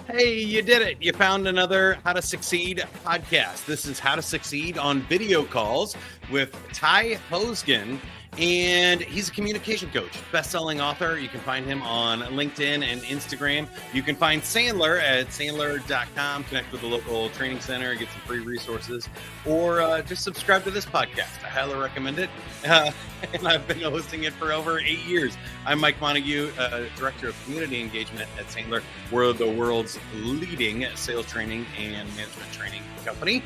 Hey, you did it. You found another How to Succeed podcast. This is How to Succeed on Video Calls with Ty Hoesgen. And he's a communication coach, best-selling author. You can find him on LinkedIn and Instagram. You can find Sandler at sandler.com. Connect with the local training center, get some free resources, or just subscribe to this podcast. I highly recommend it. And I've been hosting it for over 8 years. I'm Mike Montague, Director of Community Engagement at Sandler. We're the world's leading sales training and management training company.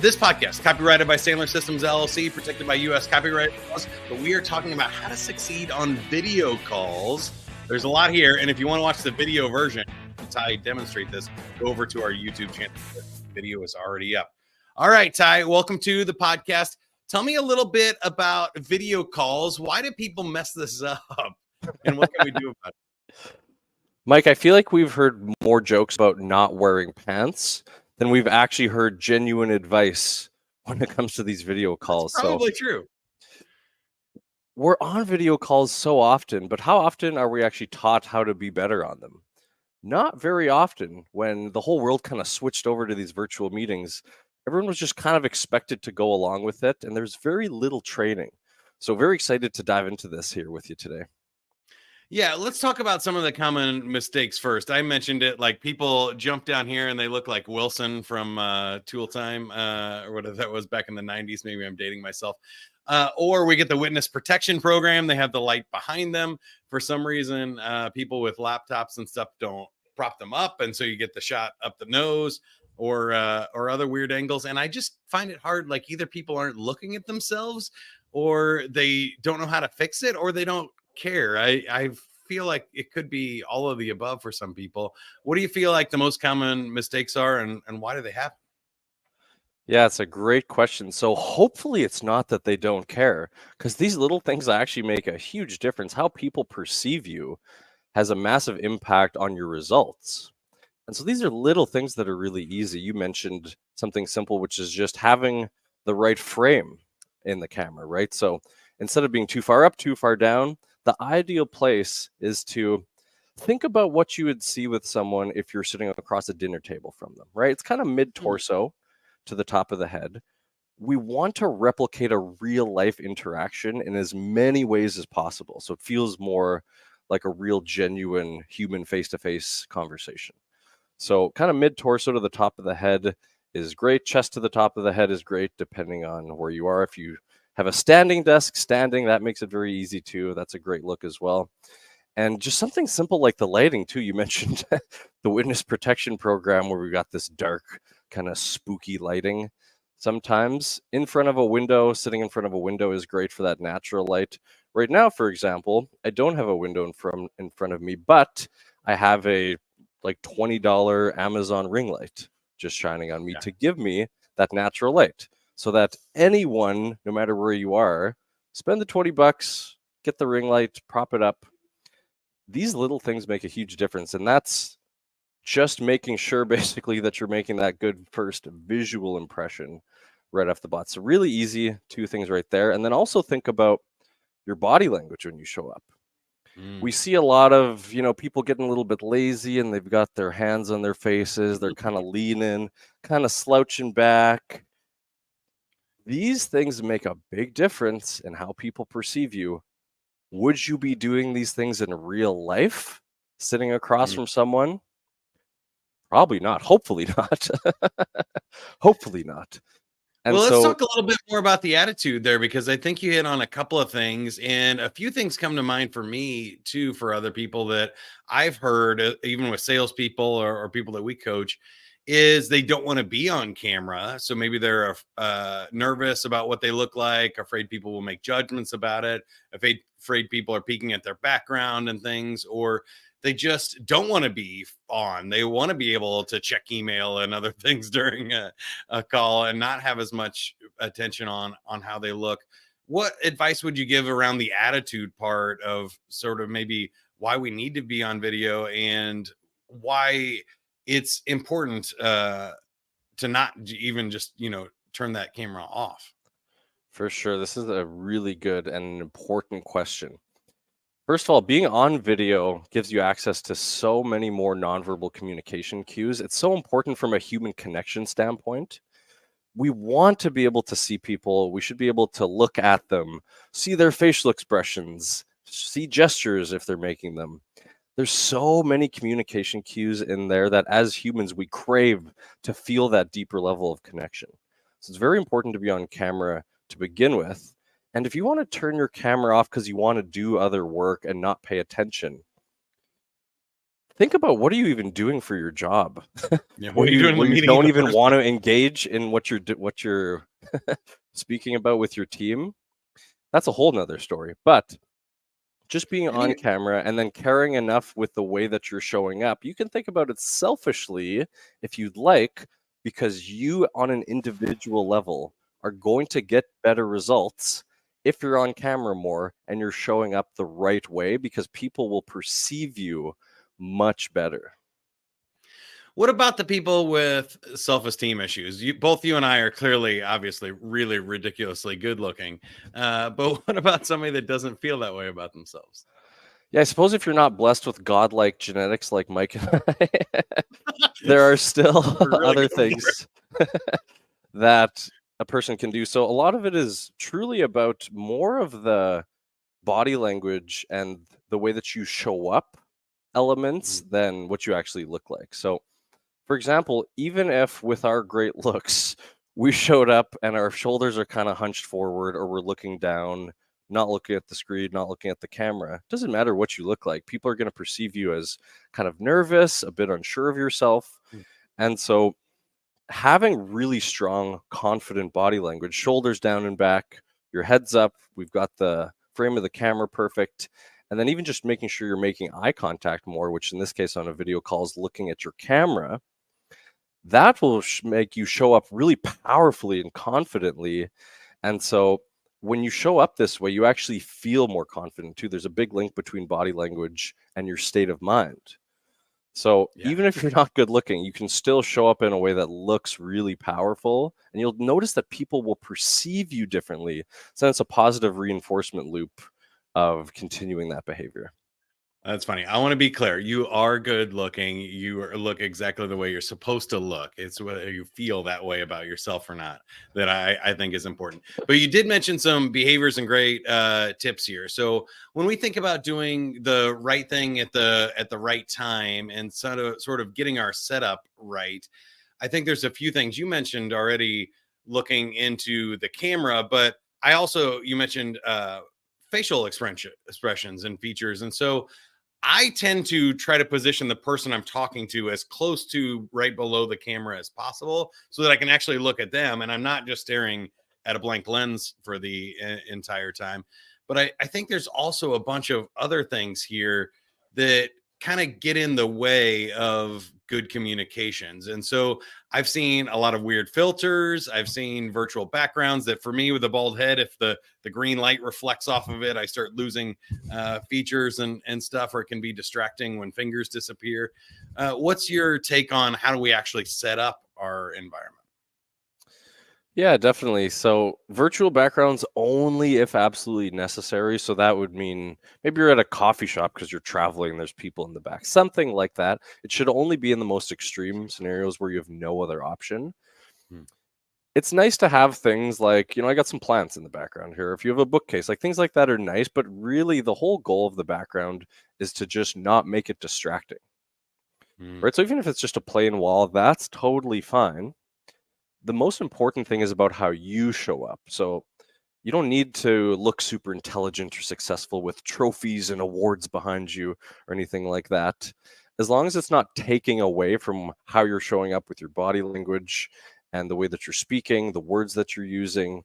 This podcast, copyrighted by Sandler Systems LLC, protected by U.S. copyright laws, but we are talking about how to succeed on video calls. There's a lot here, and if you want to watch the video version, Ty demonstrate this, go over to our YouTube channel. The video is already up. All right, Ty, welcome to the podcast. Tell me a little bit about video calls. Why do people mess this up, and what can we do about it? Mike, I feel like we've heard more jokes about not wearing pants than we've actually heard genuine advice when it comes to these video calls. That's probably true. We're on video calls so often, but how often are we actually taught how to be better on them? Not very often. When the whole world kind of switched over to these virtual meetings, everyone was just kind of expected to go along with it, and there's very little training. So very excited to dive into this here with you today. Yeah, let's talk about some of the common mistakes first. I mentioned it, like people jump down here and they look like Wilson from Tool Time, or whatever that was back in the 90s. Maybe I'm dating myself. Or we get the witness protection program. They have the light behind them. For some reason, people with laptops and stuff don't prop them up. And so you get the shot up the nose or other weird angles. And I just find it hard. Like either people aren't looking at themselves or they don't know how to fix it or they don't care. I feel like it could be all of the above for some people. What do you feel like the most common mistakes are and why do they happen? Yeah, it's a great question. So hopefully it's not that they don't care, because these little things actually make a huge difference. How people perceive you has a massive impact on your results. And so these are little things that are really easy. You mentioned something simple, which is just having the right frame in the camera, right? So instead of being too far up, too far down, the ideal place is to think about what you would see with someone if you're sitting across a dinner table from them, right? It's kind of mid-torso to the top of the head. We want to replicate a real life interaction in as many ways as possible. So it feels more like a real genuine human face-to-face conversation. So kind of mid-torso to the top of the head is great. Chest to the top of the head is great, depending on where you are. If you have a standing desk, standing, that makes it very easy too. That's a great look as well. And just something simple like the lighting too. You mentioned the witness protection program where we got this dark kind of spooky lighting. Sometimes in front of a window, sitting in front of a window is great for that natural light. Right now, for example, I don't have a window in front of me, but I have a like $20 Amazon ring light just shining on me to give me that natural light, so that anyone, no matter where you are, spend the $20, get the ring light, prop it up. These little things make a huge difference, and that's just making sure basically that you're making that good first visual impression right off the bat. So really easy, two things right there. And then also think about your body language when you show up. We see a lot of, people getting a little bit lazy and they've got their hands on their faces. They're kind of leaning, kind of slouching back. These things make a big difference in how people perceive you. Would you be doing these things in real life, sitting across from someone? Probably not. Hopefully not. Hopefully not. And well, let's talk a little bit more about the attitude there, because I think you hit on a couple of things, and a few things come to mind for me too, for other people that I've heard, even with salespeople or people that we coach, is they don't want to be on camera. So maybe they're nervous about what they look like, afraid people will make judgments about it, afraid people are peeking at their background and things, or they just don't want to be on. They want to be able to check email and other things during a call and not have as much attention on how they look. What advice would you give around the attitude part of sort of maybe why we need to be on video and why it's important to not even just, turn that camera off? For sure. This is a really good and important question. First of all, being on video gives you access to so many more nonverbal communication cues. It's so important from a human connection standpoint. We want to be able to see people. We should be able to look at them, see their facial expressions, see gestures if they're making them. There's so many communication cues in there that as humans, we crave to feel that deeper level of connection. So it's very important to be on camera to begin with. And if you want to turn your camera off because you want to do other work and not pay attention, think about what are you even doing for your job? Yeah, what where are you you doing in the where you meeting in don't the even first want to place? engage in what you're speaking about with your team. That's a whole nother story. But just being I think on camera and then caring enough with the way that you're showing up, you can think about it selfishly if you'd like, because you on an individual level are going to get better results if you're on camera more and you're showing up the right way, because people will perceive you much better. What about the people with self-esteem issues? Both you and I are clearly, obviously, really ridiculously good looking. But what about somebody that doesn't feel that way about themselves? Yeah, I suppose if you're not blessed with godlike genetics like Mike and I, there are still We're really other going for it. things that a person can do. So a lot of it is truly about more of the body language and the way that you show up elements Mhm. than what you actually look like. So, for example, even if with our great looks, we showed up and our shoulders are kind of hunched forward or we're looking down, not looking at the screen, not looking at the camera, doesn't matter what you look like. People are going to perceive you as kind of nervous, a bit unsure of yourself. And so having really strong, confident body language, shoulders down and back, your head's up, we've got the frame of the camera perfect. And then even just making sure you're making eye contact more, which in this case on a video call is looking at your camera, that will make you show up really powerfully and confidently. And so when you show up this way, you actually feel more confident too. There's a big link between body language and your state of mind. So Yeah. even if you're not good looking, you can still show up in a way that looks really powerful. And you'll notice that people will perceive you differently. So it's a positive reinforcement loop of continuing that behavior. That's funny. I want to be clear. You are good looking. Look exactly the way you're supposed to look. It's whether you feel that way about yourself or not that I think is important. But you did mention some behaviors and great tips here. So when we think about doing the right thing at the right time and sort of getting our setup right, I think there's a few things you mentioned already looking into the camera, but I also you mentioned facial expressions and features, and so I tend to try to position the person I'm talking to as close to right below the camera as possible so that I can actually look at them and I'm not just staring at a blank lens for the entire time. But I think there's also a bunch of other things here that kind of get in the way of good communications. And so I've seen a lot of weird filters. I've seen virtual backgrounds that for me with a bald head, if the green light reflects off of it, I start losing features and stuff, or it can be distracting when fingers disappear. What's your take on how do we actually set up our environment? Yeah, definitely. So virtual backgrounds only if absolutely necessary. So that would mean maybe you're at a coffee shop because you're traveling and there's people in the back, something like that. It should only be in the most extreme scenarios where you have no other option. Hmm. It's nice to have things like, I got some plants in the background here. If you have a bookcase, like things like that are nice, but really the whole goal of the background is to just not make it distracting, Hmm. right? So even if it's just a plain wall, that's totally fine. The most important thing is about how you show up. So you don't need to look super intelligent or successful with trophies and awards behind you or anything like that. As long as it's not taking away from how you're showing up with your body language and the way that you're speaking, the words that you're using,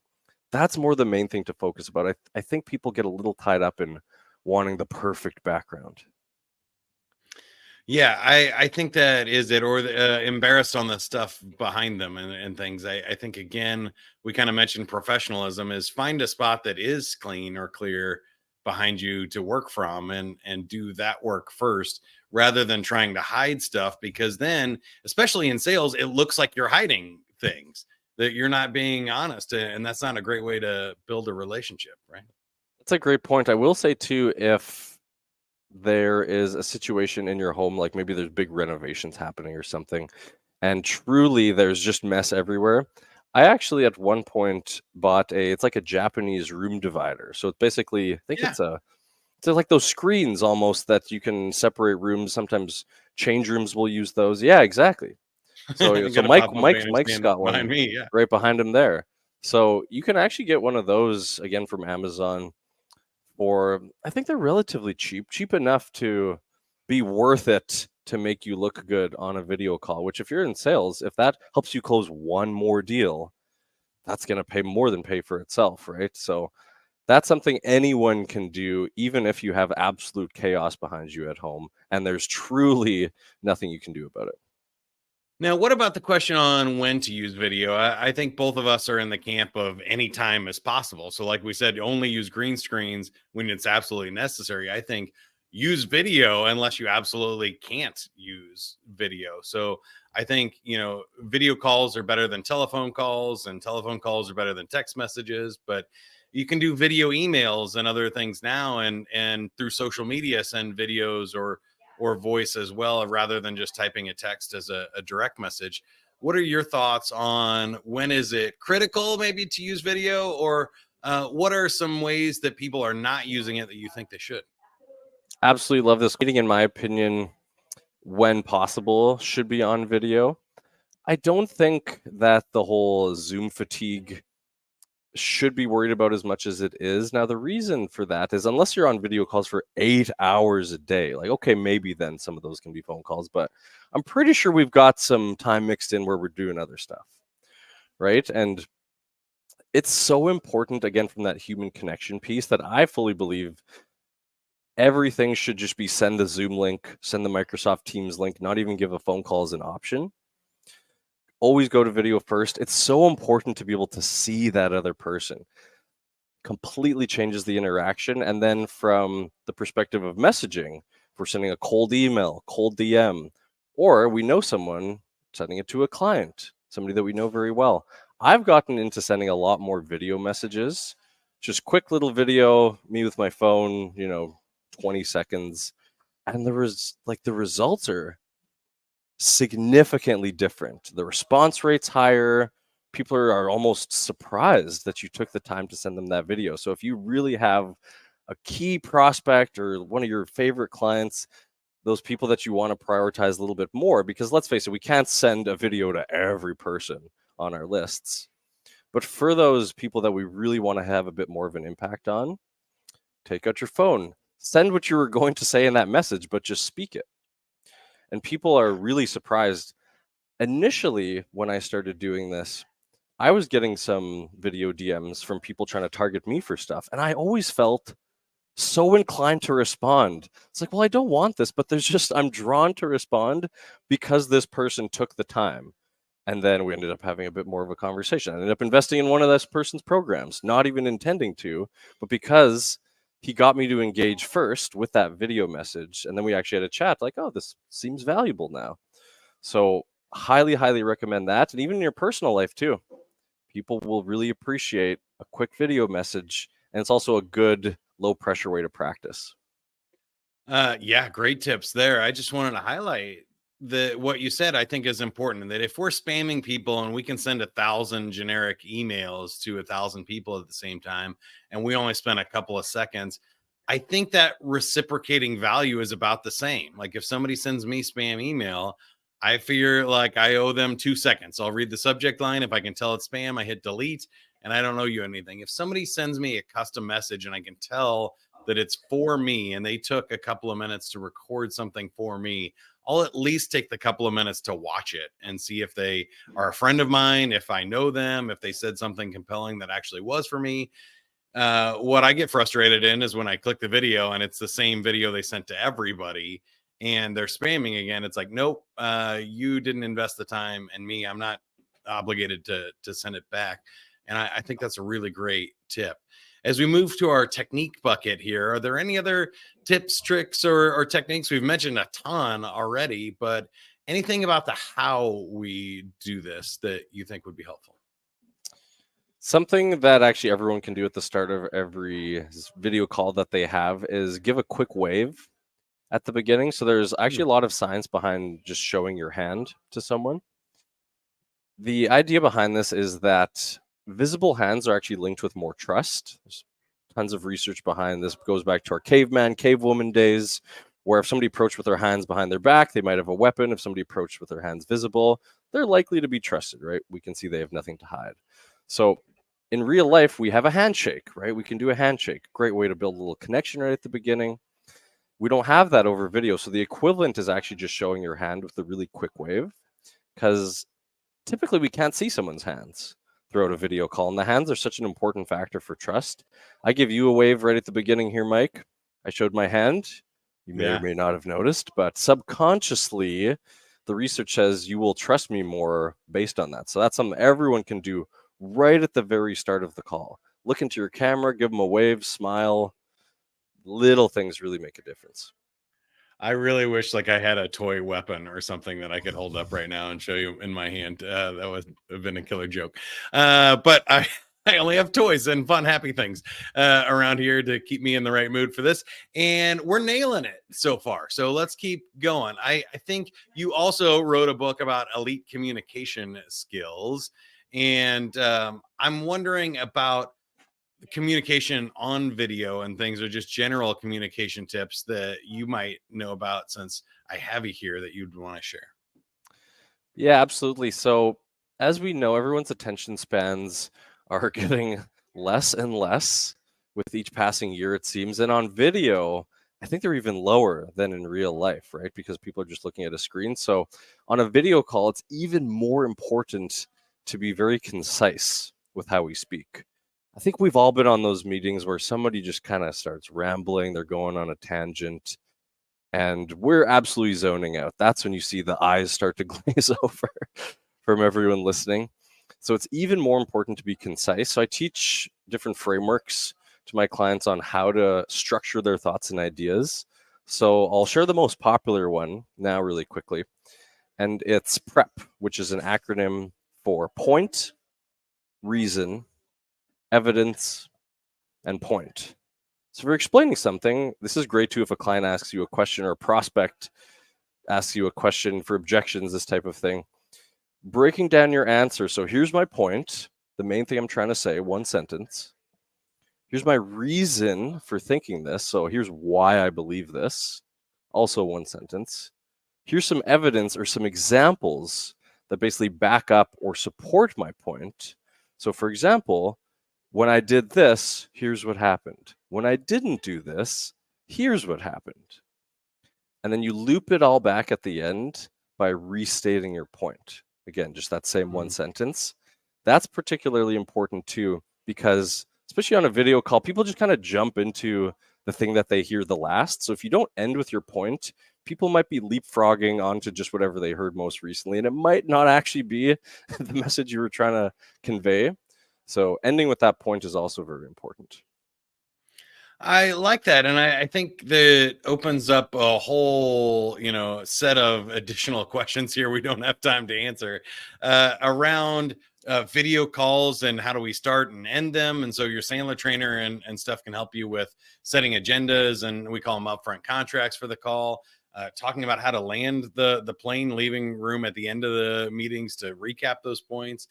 that's more the main thing to focus about. I think people get a little tied up in wanting the perfect background. Yeah, I think that is it, or embarrassed on the stuff behind them and things. I think again, we kind of mentioned professionalism is find a spot that is clean or clear behind you to work from and do that work first rather than trying to hide stuff because then, especially in sales, it looks like you're hiding things that you're not being honest, and that's not a great way to build a relationship, right? That's a great point. I will say too, if there is a situation in your home, like maybe there's big renovations happening or something, and truly there's just mess everywhere. I actually at one point bought it's like a Japanese room divider. So it's basically, I think Yeah. it's like those screens almost that you can separate rooms. Sometimes change rooms will use those. Yeah, exactly. So Got a pop up Mike's bandstand got behind one me. Yeah. right behind him there. So you can actually get one of those again from Amazon for, I think they're relatively cheap enough to be worth it to make you look good on a video call, which if you're in sales, if that helps you close one more deal, that's going to pay more than pay for itself, right? So that's something anyone can do, even if you have absolute chaos behind you at home and there's truly nothing you can do about it. Now, what about the question on when to use video? I think both of us are in the camp of any time as possible. So, like we said, only use green screens when it's absolutely necessary. I think use video unless you absolutely can't use video. So, I think, video calls are better than telephone calls, and telephone calls are better than text messages. But you can do video emails and other things now, and through social media, send videos or voice as well, rather than just typing a text as a direct message. What are your thoughts on when is it critical maybe to use video, or what are some ways that people are not using it that you think they should? Absolutely love this meeting. In my opinion, when possible, should be on video. I don't think that the whole Zoom fatigue should be worried about as much as it is. Now, the reason for that is unless you're on video calls for 8 hours a day, like, okay, maybe then some of those can be phone calls, but I'm pretty sure we've got some time mixed in where we're doing other stuff, right? And it's so important, again, from that human connection piece that I fully believe everything should just be send the Zoom link, send the Microsoft Teams link, not even give a phone call as an option. Always go to video first. It's so important to be able to see that other person. Completely changes the interaction. And then from the perspective of messaging, if we're sending a cold email, cold DM, or we know someone, sending it to a client, somebody that we know very well. I've gotten into sending a lot more video messages, just quick little video, me with my phone, 20 seconds. And the results are significantly different. The response rate's higher. People are almost surprised that you took the time to send them that video. So if you really have a key prospect or one of your favorite clients, those people that you want to prioritize a little bit more, because let's face it, we can't send a video to every person on our lists. But for those people that we really want to have a bit more of an impact on, take out your phone, send what you were going to say in that message, but just speak it. And people are really surprised. Initially, when I started doing this, I was getting some video DMs from people trying to target me for stuff. And I always felt so inclined to respond. It's like, well, I don't want this, but I'm drawn to respond because this person took the time. And then we ended up having a bit more of a conversation. I ended up investing in one of this person's programs, not even intending to, but because he got me to engage first with that video message. And then we actually had a chat like, oh, this seems valuable now. So highly, highly recommend that. And even in your personal life too, people will really appreciate a quick video message. And it's also a good low pressure way to practice. Yeah, great tips there. I just wanted to highlight what you said. I think is important, and that if we're spamming people and we can send 1,000 generic emails to 1,000 people at the same time, and we only spend a couple of seconds, I think that reciprocating value is about the same. Like if somebody sends me spam email, I figure like I owe them 2 seconds. I'll read the subject line. If I can tell it's spam, I hit delete, and I don't owe you anything. If somebody sends me a custom message and I can tell that it's for me and they took a couple of minutes to record something for me, I'll at least take the couple of minutes to watch it and see if they are a friend of mine, if I know them, if they said something compelling that actually was for me. What I get frustrated in is when I click the video and it's the same video they sent to everybody and they're spamming again. It's like, nope, you didn't invest the time, and me, I'm not obligated to send it back. And I think that's a really great tip. As we move to our technique bucket here, are there any other tips, tricks, or techniques? We've mentioned a ton already, but anything about the how we do this that you think would be helpful? Something that actually everyone can do at the start of every video call that they have is give a quick wave at the beginning. So there's actually a lot of science behind just showing your hand to someone. The idea behind this is that visible hands are actually linked with more trust. There's tons of research behind this. It goes back to our cavewoman days, where if somebody approached with their hands behind their back, they might have a weapon. If somebody approached with their hands visible, they're likely to be trusted, right? We can see they have nothing to hide. So in real life, we have a handshake, right? We can do a handshake. Great way to build a little connection right at the beginning. We don't have that over video. So the equivalent is actually just showing your hand with a really quick wave, because typically we can't see someone's hands throughout a video call, and the hands are such an important factor for trust. I give you a wave right at the beginning here, Mike. I showed my hand. You may or may not have noticed, but subconsciously, the research says you will trust me more based on that. So that's something everyone can do right at the very start of the call. Look into your camera, give them a wave, smile. Little things really make a difference. I really wish like I had a toy weapon or something that I could hold up right now and show you in my hand. That would have been a killer joke. But I only have toys and fun, happy things around here to keep me in the right mood for this. And we're nailing it so far. So let's keep going. I think you also wrote a book about elite communication skills. And I'm wondering about communication on video and things, or just general communication tips that you might know about, since I have you here, that you'd want to share. Yeah, absolutely. So as we know, everyone's attention spans are getting less and less with each passing year, it seems. And on video, I think they're even lower than in real life, right? Because people are just looking at a screen. So on a video call, it's even more important to be very concise with how we speak. I think we've all been on those meetings where somebody just kind of starts rambling, they're going on a tangent, and we're absolutely zoning out. That's when you see the eyes start to glaze over from everyone listening. So it's even more important to be concise. So I teach different frameworks to my clients on how to structure their thoughts and ideas. So I'll share the most popular one now really quickly. And it's PREP, which is an acronym for point, reason, evidence, and point. So if you're explaining something, this is great too if a client asks you a question, or a prospect asks you a question for objections, this type of thing. Breaking down your answer. So here's my point, the main thing I'm trying to say, one sentence. Here's my reason for thinking this. So here's why I believe this, also one sentence. Here's some evidence or some examples that basically back up or support my point. So for example, when I did this, here's what happened. When I didn't do this, here's what happened. And then you loop it all back at the end by restating your point. Again, just that same one sentence. That's particularly important too, because especially on a video call, people just kind of jump into the thing that they hear the last. So if you don't end with your point, people might be leapfrogging onto just whatever they heard most recently, and it might not actually be the message you were trying to convey. So ending with that point is also very important. I like that. And I think that opens up a whole, set of additional questions here we don't have time to answer around video calls and how do we start and end them. And so your Sandler trainer and stuff can help you with setting agendas, and we call them upfront contracts for the call, talking about how to land the plane, leaving room at the end of the meetings to recap those points.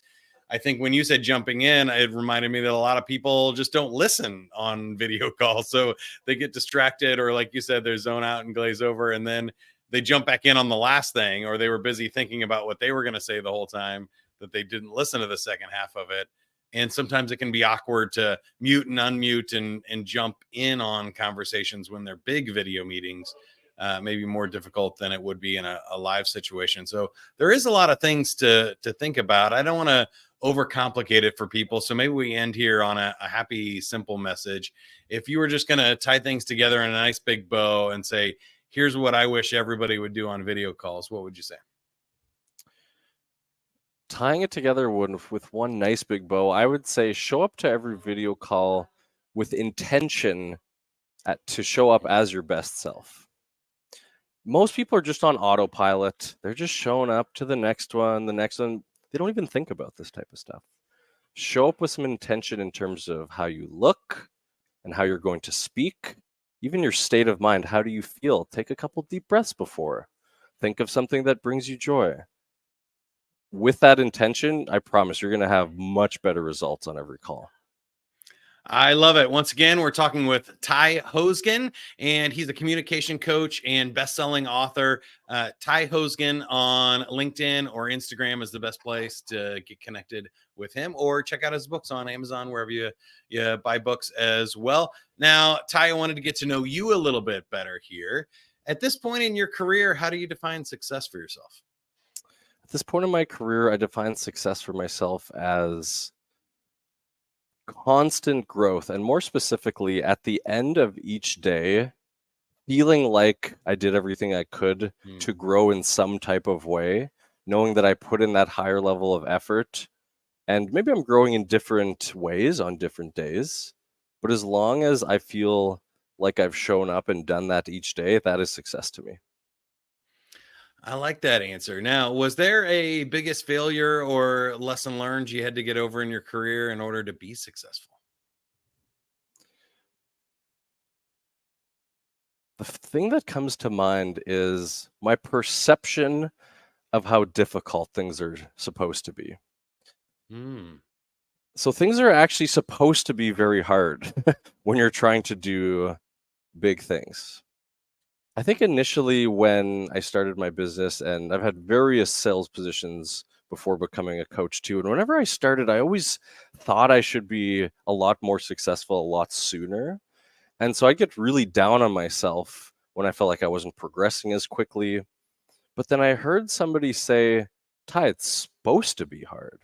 I think when you said jumping in, it reminded me that a lot of people just don't listen on video calls. So they get distracted, or like you said, they zone out and glaze over, and then they jump back in on the last thing, or they were busy thinking about what they were going to say the whole time that they didn't listen to the second half of it. And sometimes it can be awkward to mute and unmute and jump in on conversations when they're big video meetings. Maybe more difficult than it would be in a live situation. So there is a lot of things to think about. I don't want to overcomplicate it for people. So maybe we end here on a happy, simple message. If you were just going to tie things together in a nice big bow and say, here's what I wish everybody would do on video calls, what would you say? Tying it together with one nice big bow, I would say show up to every video call with intention to show up as your best self. Most people are just on autopilot. They're just showing up to the next one. They don't even think about this type of stuff. Show up with some intention in terms of how you look and how you're going to speak Even your state of mind. How do you feel? Take a couple deep breaths before. Think of something that brings you joy. With that intention, I promise you're going to have much better results on every call. I love it. Once again, we're talking with Ty Hoesgen, and he's a communication coach and best-selling author. Ty Hoesgen on LinkedIn or Instagram is the best place to get connected with him, or check out his books on Amazon, wherever you buy books as well. Now, Ty, I wanted to get to know you a little bit better here. At this point in your career, how do you define success for yourself? At this point in my career, I define success for myself as constant growth, and more specifically, at the end of each day, feeling like I did everything I could to grow in some type of way, knowing that I put in that higher level of effort, and maybe I'm growing in different ways on different days, but as long as I feel like I've shown up and done that each day, that is success to me. I like that answer. Now, was there a biggest failure or lesson learned you had to get over in your career in order to be successful? The thing that comes to mind is my perception of how difficult things are supposed to be. Hmm. So things are actually supposed to be very hard when you're trying to do big things. I think initially when I started my business, and I've had various sales positions before becoming a coach too, and whenever I started, I always thought I should be a lot more successful a lot sooner. And so I get really down on myself when I felt like I wasn't progressing as quickly. But then I heard somebody say, Ty, it's supposed to be hard.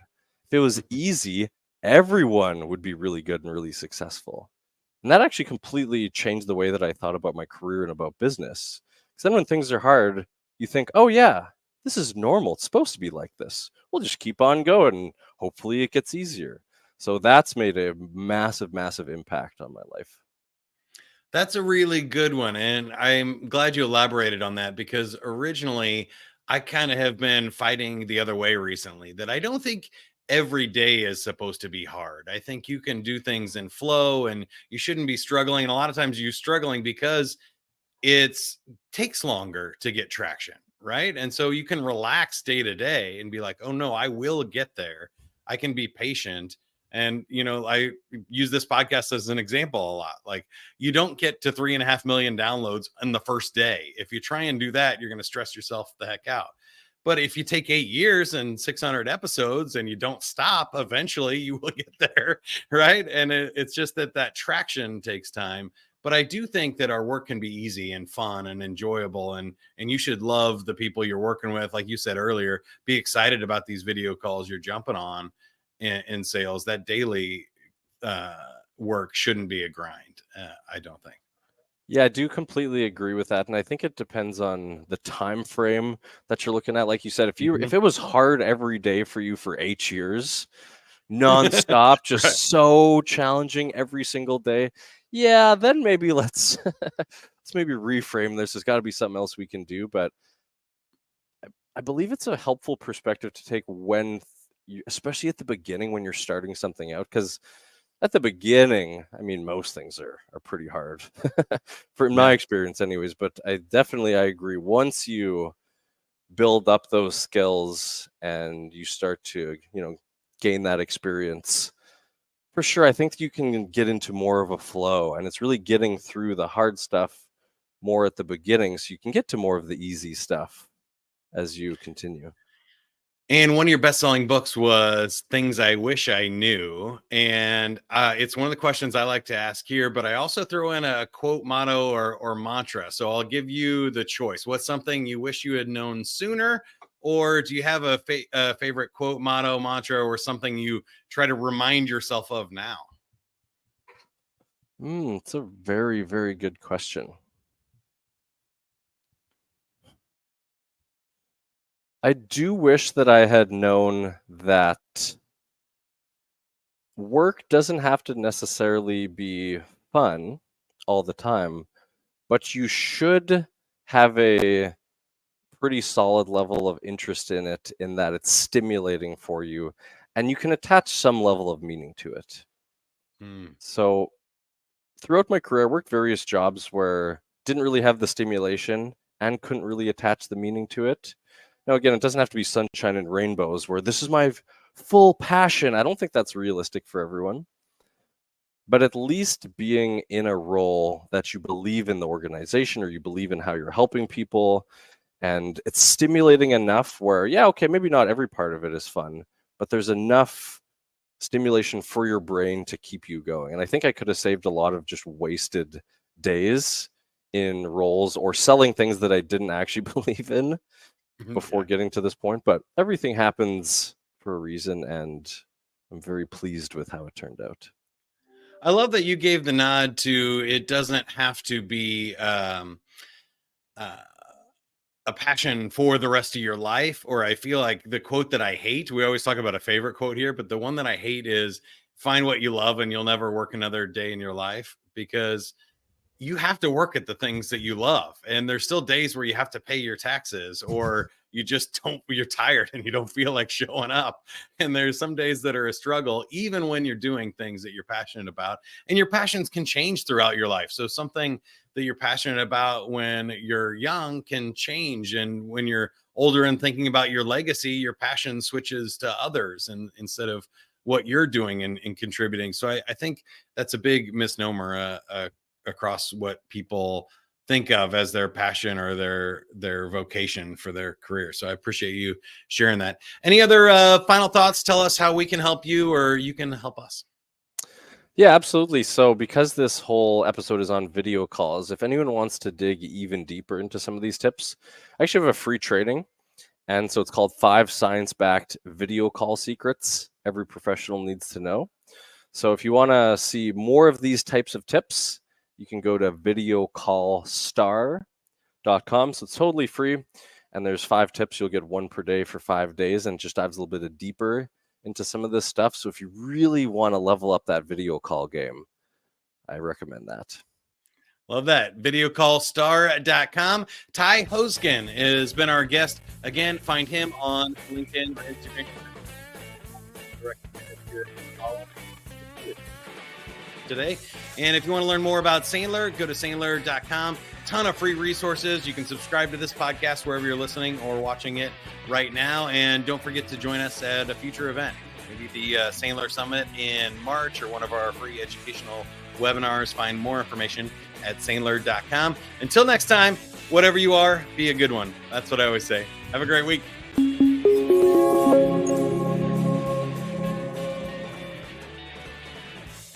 If it was easy, everyone would be really good and really successful. And that actually completely changed the way that I thought about my career and about business. Because then when things are hard, you think, oh, yeah, this is normal. It's supposed to be like this. We'll just keep on going and hopefully it gets easier. So that's made a massive, massive impact on my life. That's a really good one. And I'm glad you elaborated on that, because originally I kind of have been fighting the other way recently, that I don't think every day is supposed to be hard. I think you can do things in flow and you shouldn't be struggling. And a lot of times you're struggling because it's takes longer to get traction, right? And so you can relax day to day and be like, oh no, I will get there. I can be patient. And I use this podcast as an example a lot. Like, you don't get to 3.5 million downloads in the first day. If you try and do that, you're going to stress yourself the heck out. But if you take 8 years and 600 episodes and you don't stop, eventually you will get there, right? And it's just that traction takes time. But I do think that our work can be easy and fun and enjoyable, and you should love the people you're working with. Like you said earlier, be excited about these video calls you're jumping on in sales. That daily work shouldn't be a grind. I don't think. Yeah, I do completely agree with that, and I think it depends on the time frame that you're looking at. Like you said, if it was hard every day for you for 8 years, nonstop, Right. just so challenging every single day, yeah, then maybe let's maybe reframe this. There's got to be something else we can do. But I believe it's a helpful perspective to take when you, especially at the beginning when you're starting something out, because at the beginning, I mean, most things are pretty hard for my Yeah. experience anyways, but I agree. Once you build up those skills and you start to, gain that experience, for sure, I think you can get into more of a flow, and it's really getting through the hard stuff more at the beginning so you can get to more of the easy stuff as you continue. And one of your best-selling books was Things I Wish I Knew. And it's one of the questions I like to ask here, but I also throw in a quote, motto, or mantra. So I'll give you the choice. What's something you wish you had known sooner? Or do you have a favorite quote, motto, mantra, or something you try to remind yourself of now? It's a very, very good question. I do wish that I had known that work doesn't have to necessarily be fun all the time, but you should have a pretty solid level of interest in it, in that it's stimulating for you and you can attach some level of meaning to it. Hmm. So throughout my career, I worked various jobs where didn't really have the stimulation and couldn't really attach the meaning to it. Now, again, it doesn't have to be sunshine and rainbows where this is my full passion. I don't think that's realistic for everyone. But at least being in a role that you believe in the organization or you believe in how you're helping people, and it's stimulating enough where, yeah, okay, maybe not every part of it is fun, but there's enough stimulation for your brain to keep you going. And I think I could have saved a lot of just wasted days in roles or selling things that I didn't actually believe in before getting to this point. But everything happens for a reason, and I'm very pleased with how it turned out. I love that you gave the nod to it doesn't have to be a passion for the rest of your life. Or I feel like the quote that I hate, we always talk about a favorite quote here, but the one that I hate is find what you love and you'll never work another day in your life, because you have to work at the things that you love. And there's still days where you have to pay your taxes, or you just don't, you're tired and you don't feel like showing up. And there's some days that are a struggle, even when you're doing things that you're passionate about. And your passions can change throughout your life. So something that you're passionate about when you're young can change. And when you're older and thinking about your legacy, your passion switches to others, and instead of what you're doing and contributing. So I think that's a big misnomer across what people think of as their passion or their vocation for their career. So I appreciate you sharing that. Any other final thoughts? Tell us how we can help you, or you can help us. Yeah, absolutely. So because this whole episode is on video calls, if anyone wants to dig even deeper into some of these tips, I actually have a free training. And so it's called 5 Science-Backed Video Call Secrets Every Professional Needs to Know. So if you want to see more of these types of tips, you can go to videocallstar.com. So it's totally free. And there's 5 tips. You'll get 1 per day for 5 days, and just dives a little bit deeper into some of this stuff. So if you really want to level up that video call game, I recommend that. Love that. Videocallstar.com. Ty Hoesgen has been our guest. Again, find him on LinkedIn or Instagram. Today. And if you want to learn more about Sandler, go to Sandler.com. Ton of free resources. You can subscribe to this podcast wherever you're listening or watching it right now. And don't forget to join us at a future event, maybe the Sandler Summit in March, or one of our free educational webinars. Find more information at Sandler.com. Until next time, whatever you are, be a good one. That's what I always say. Have a great week.